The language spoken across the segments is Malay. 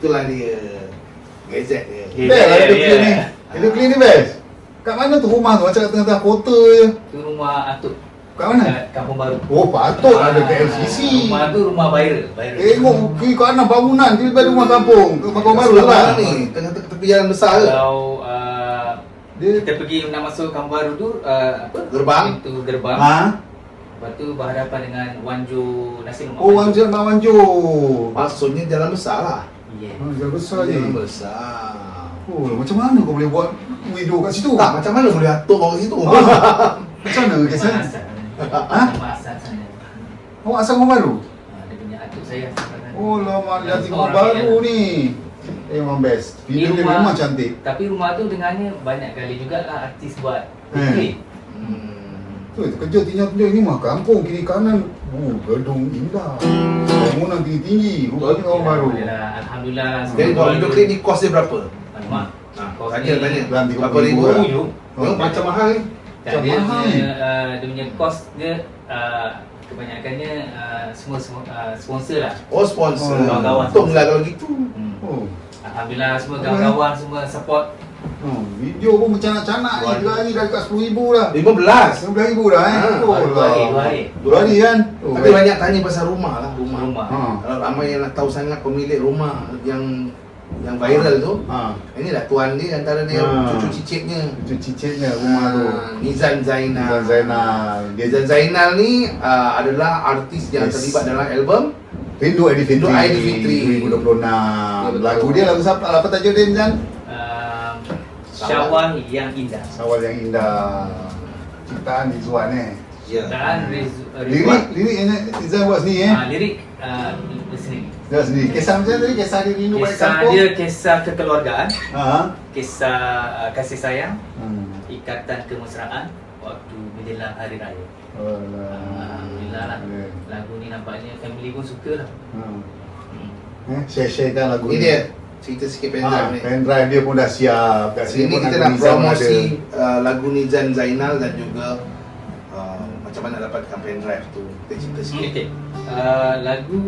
Itulah dia. Gadget dia. Best lah video clip ni. Video clip ni best. Kat mana tu rumah tu? Macam kat tengah-tengah kota je. Tu rumah Atuk. Kat mana? Kat Kampung Baru. Oh, patut ada kat LCC. Rumah tu rumah viral. Tengok kiri kanan bangunan tiba-tiba ada rumah kampung. Kampung Baru Sebelah lah. mana ni? Tengah tepi jalan besar ke? Kalau Dia kita pergi nak masuk Kampung Baru tu apa? Gerbang? Itu gerbang. ha? Lepas tu berhadapan dengan Wanjo Nasi Lemak. Oh, Wanjo Mak Wanjo. Maksudnya jalan besar lah. Yeah. Jalan besar je. Jalan besar. Oh, macam mana kau boleh buat video kat situ? Tak, macam mana boleh atur bawah situ? Macam mana kisah? Ha? Asal sana. Awak asal Kampung Baru? Dia punya atuk saya asal sana. Oh, lama Yang jadi semua Kampung orang Baru ingat. ni. Memang best. Video dia rumah- memang cantik. Tapi rumah tu dengannya banyak kali jugalah artis buat Hmm. klip. Tu terkejut tinjau-tinjau ini mah kampung kiri kanan. Oh, gedung indah. Bangunan tinggi-tinggi. Rupanya Kampung Baru. Alhamdulillah lah. Jadi kalau video clip ni cost dia berapa? Mak. Tanya. Dalam 30,000 Berapa ribu lah. lah? Tujuh. Tengok macam mahal ni. Dan dia Macam mahal punya dia punya cost dia kebanyakannya semua sponsor lah. Oh, sponsor. Oh, kawan-kawan. Untung lah kalau gitu. Oh. Alhamdulillah semua kawan-kawan semua support. Oh, video pun bercanak-canak ni. 2 hari dah dekat 10,000 dah. 15. 15,000 dah Oh, baru 2 hari, 2 hari. 2 hari kan? Oh, Tapi banyak tanya pasal rumah lah. Rumah. Ha. Kalau ramai yang nak tahu sangat pemilik rumah yang viral tu, Ha. inilah tuan dia antara dia cucu cicitnya. Itu cicitnya rumah tu. Nizam Zainal. Nizam Zainal. Dia Nizam Zainal ni adalah artis yang Yes. terlibat dalam album Rindu Aidilfitri Rindu Aidilfitri. 2026. Lagu dia lagu siapa? Apa tajuk dia Nizam? Syawal yang indah. Sawal yang indah. Ciptaan Rizwan Ya. Dan Lirik yang Nizam buat sendiri lirik sendiri. Dia sendiri. Kisah macam tadi, kisah dia rindu balik Kisah kampung. dia kisah kekeluargaan, Ha. kisah kasih sayang, Hmm. ikatan kemesraan waktu menjelang hari raya. Alhamdulillah lah. Lagu ni nampaknya family pun suka lah. Share-sharekan lagu Ini dia cerita sikit pendrive ni. Pendrive dia pun dah siap. Kat Sini pun kita lagu nak Nizam promosi ada. lagu Nizam Zainal dan juga macam mana dapatkan pendrive tu. Kita cerita sikit. Okay. Lagu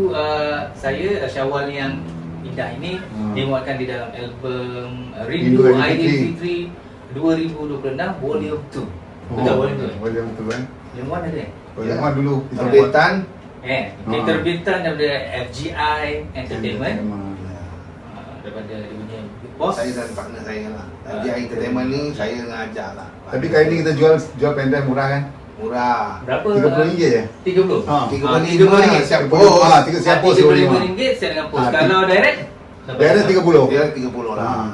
saya Syawal yang indah ini dimuatkan di dalam album Rindu Rindu Aidilfitri Aidilfitri 2026 Volume 2. Betul volume 2. Volume 2 kan. Volume 1 ada. Volume 1 dulu kita buat. Terbitan Diterbitan daripada FGI Entertainment. Daripada dia punya bos. Saya dan partner saya lah. Dia entertainment ni saya ngajar lah. Tapi kali ni kita jual pendrive murah kan? Murah. Berapa? RM30 je. 30. Ha. RM35 siap Oh, pos. siap pos RM35 saya dengan pos. Kalau direct Dia ada 30. Dia RM30 lah.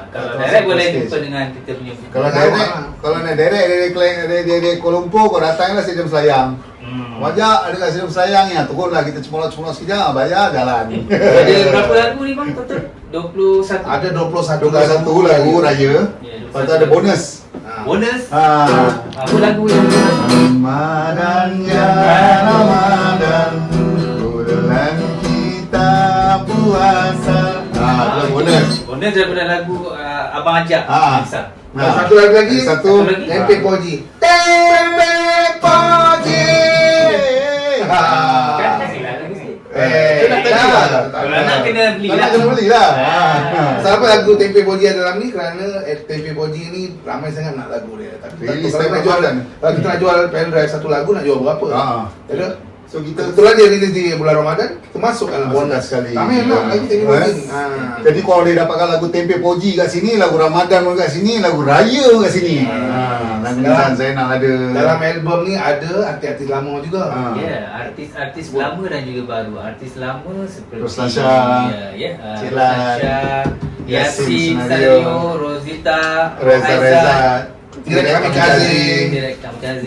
kalau direct boleh jumpa dengan kita punya. Kalau nak direct dari Kuala Lumpur kau datanglah Stadium Selayang. Wajak ada kat Stadium Selayang ya, turunlah kita cemolot sekejap, bayar jalan. Ada berapa lagu ni bang total? 21. Ada 21 21 lagu raya. Ya, Lepas tu ada bonus. Bonus. Ha. Apa lagu yang bonus? Ramadan ya Ramadan, bulan kita puasa. Itu bonus. Bonus daripada lagu Abang Ajak. Bisa. Satu lagu lagi. Satu lagi. Tempe Poji. Tempe Poji. Kan kasihlah lagu sikit. Kalau nak kena beli lah. Kena belilah. Kenapa lagu Tempe Poji ada dalam ni? Kerana Tempe Poji ni ramai sangat nak lagu dia. Tapi Release kalau nak jual, Ramadan. kalau kita nak jual pendrive satu lagu nak jual berapa? Ya. So kita Kebetulan dia rilis di bulan Ramadan, kita masuk dalam Masukkan bonus sekali. Ramai nak lagi Tempe Poji ni. Jadi kalau dia dapatkan lagu Tempe Poji kat sini, lagu Ramadan pun kat sini, lagu Raya pun kat sini. Lagu Nizam Zainal ada. Dalam album ni ada artis-artis lama juga. Ya, artis-artis lama dan juga baru. Artis lama seperti Roslan Shah, Roslan Celan, Shah, Yasin Yasin Senario, Senario, Rosita, Reza, Direct Kamikaze. Direct Kamikaze,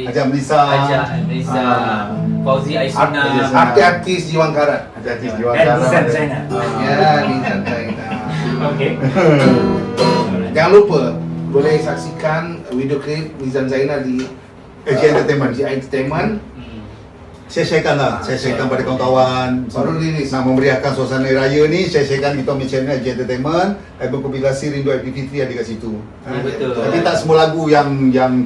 Hajar Melisa, Hajar Melisa, Fauzi Aisuna, Artis-artis Jiwang Karat. artis Jiwa dan Karam. Nizam Zainal. Ya, Nizam Zainal. Okey. Jangan lupa boleh saksikan video klip Nizam Zainal di AJ Entertainment. AJ Entertainment. Share-sharekan lah, share-sharekan pada kawan-kawan. Baru rilis. Nak memeriahkan suasana raya ni, share-sharekan kita punya channel AJ Entertainment. Album kompilasi Rindu Aidilfitri ada kat situ. Betul. Tapi tak semua lagu yang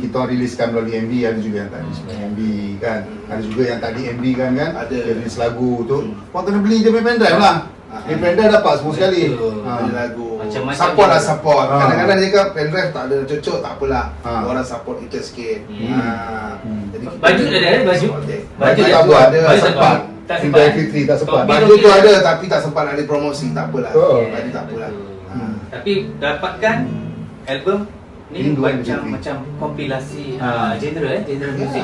kita riliskan melalui MV, ada juga yang tak rilis melalui MV kan. Ada juga yang tak di MV kan. Ada. Dia rilis lagu tu. Kau kena beli dia punya pendrive lah. Independent dapat semua sekali. Ada lagu Macam-macam support lah dia. support. Kadang-kadang dia cakap pendrive tak ada cocok, tak apalah. Orang support kita sikit. Jadi Baju ada baju? Baju tak tu buat. ada Baju tak sempat. Tak Idul sempat. Fitri tak sempat. Baju tu ada tapi tak sempat nak ada promosi, tak apalah. Baju tak apalah. Tapi dapatkan album ni Rindu macam kompilasi genre genre muzik.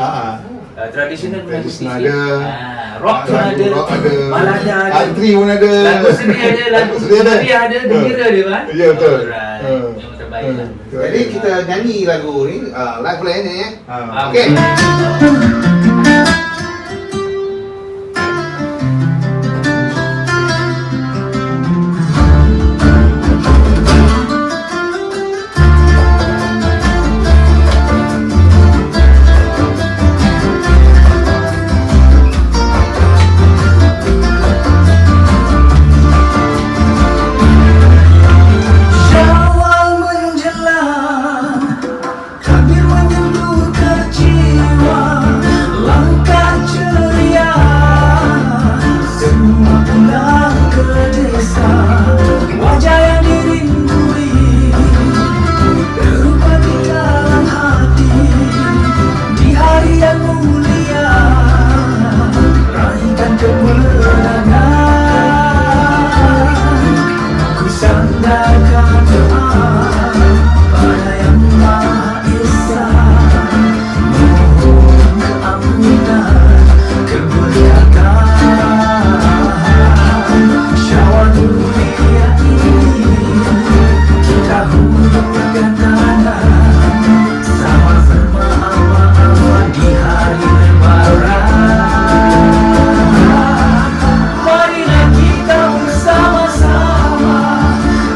Traditional punya musik. Traditional ada. Rock pun ada. Rock ada. Balada ada. Country pun ada. Lagu sedih ada, lagu sedih ada, gembira ada kan? Ya, betul. Alright. Yang terbaik lah. Jadi kita nyanyi lagu ni live lah ni Ah, Okey. Syawal menjelang, takbir menyentuh ke jiwa, langkah ceria, semua pulang ke desa, wajah yang dirindui, terlupa di dalam hati, di hari yang mulia, raihkan kemenangan. Ku sandarkan doa pada Yang Maha Esa, mohon keampunan, keberkatan. Syawal mulia ini kita hulurkan tangan, sama bermaaf-maafan di hari lebaran. Marilah kita bersama-sama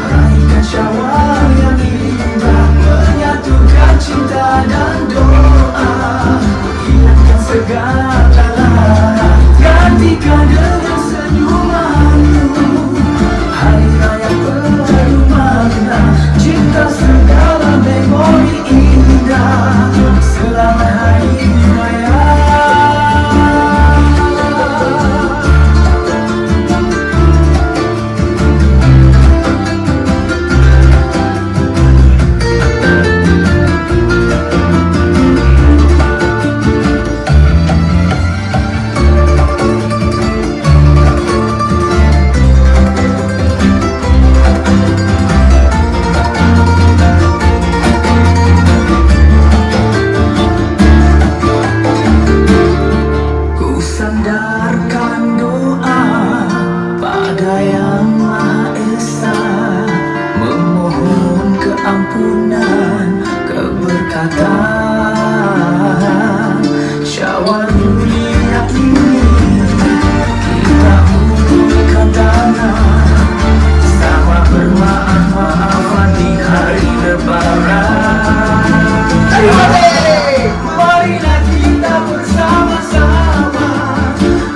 raihkan Syawal yang indah, menyatukan cinta dan doa, hilangkan segala lara, gantikan dengan senyumanmu. Hari raya penuh makna, cinta segala memori indah. Selamat Hari Raya. Ku sandarkan doa pada Yang Maha Esa, memohon keampunan, keberkatan. Syawal mulia ini kita hulurkan tangan, sama bermaaf-maafan di hari lebaran. Marilah kita bersama-sama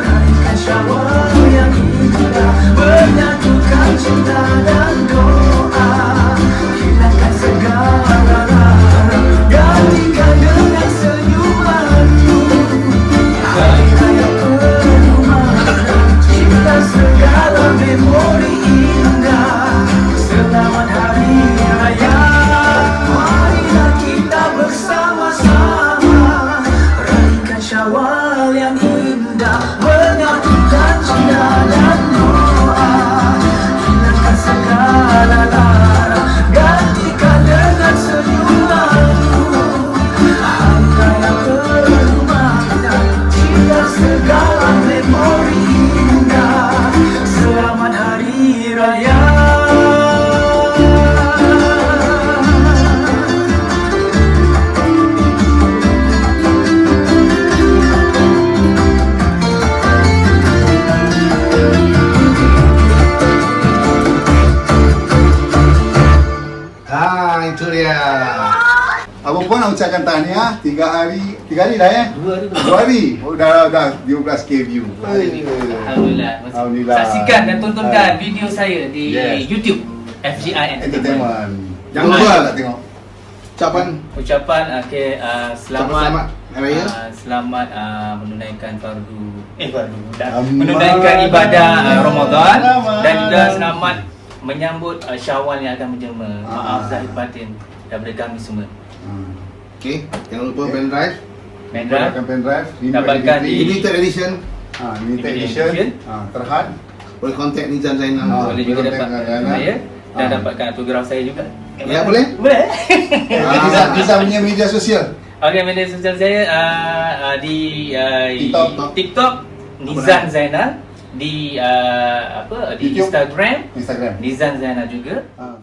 raihkan Syawal yang indah, menyatukan cinta dan doa, hilangkan segala lara, gantikan dengan senyumanmu. Hari raya penuh makna, cinta segala memori indah. Selamat Hari Raya. Marilah kita bersama-sama raihkan Syawal yang indah, menyatukan cinta dan doa, hilangkan segala lara, gantikan dengan senyumanmu. Hari raya penuh makna, cinta segala memori indah. Selamat Hari Raya. Itu dia. Apa pun nak ucapkan tahniah 3 hari dah 2 hari. 2 hari. Oh dah 15k view. Alhamdulillah. Alhamdulillah. Saksikan dan tontonkan video saya di Yes. YouTube FGI Entertainment. Entertainment. Jangan Jangan lupa. lupa nak tengok. Ucapan Ucapan selamat Hari Raya. selamat menunaikan dah Aman. menunaikan ibadah Ramadan dan dan selamat menyambut Syawal yang akan menjema. Maaf zahir batin daripada kami semua. Okay, jangan lupa pen drive. Mendra pen drive dapatkan di Limited edition. limited edition. Terhad. Boleh contact Nizam Zainal. boleh juga boleh dapatkan dengan saya dan Ah. dapatkan autograf saya juga. Ya, boleh? Boleh. Nizam punya media sosial. Okey, media sosial saya di TikTok Nizam Zainal, di di YouTube? Instagram Instagram. Nizam Zainal juga. Ah.